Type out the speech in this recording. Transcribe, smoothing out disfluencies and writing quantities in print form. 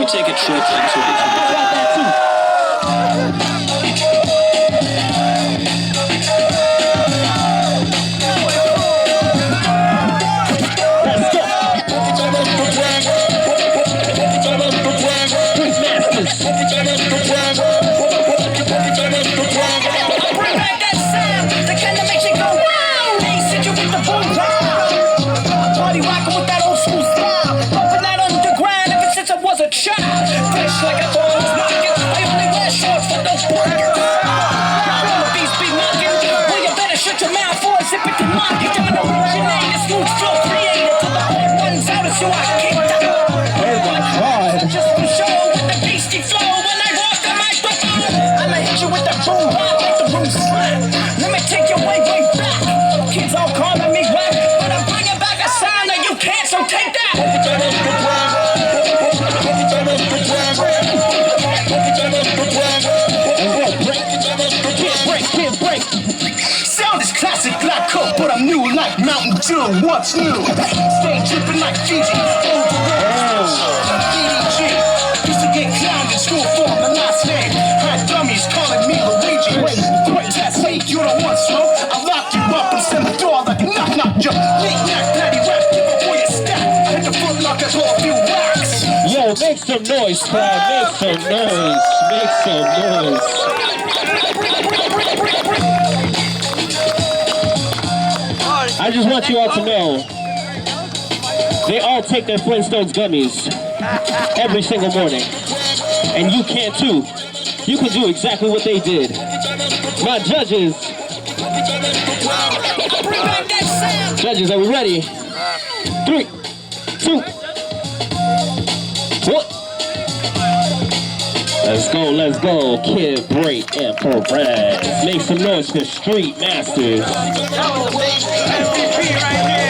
Take a trip into it. What's new? Stay tripping like Fiji. DDG. Used to get clowned in school for my last name. Had dummies calling me Luigi. Wait, that's fake. You don't want smoke. I lock you up and send the door like a knock-knock joke. Knick-knack, natty rap, give up for your stack. I hit the foot locker for a few whacks. Yo, make some noise, crowd. Make some noise. Make some noise. I just want you all to know, they all take their Flintstones gummies every single morning. And you can too. You can do exactly what they did. My judges. Judges, are we ready? 3, 2, 1. Let's go. Kid, Break, and Pharez. Make some noise for Street Masters. MVP right here.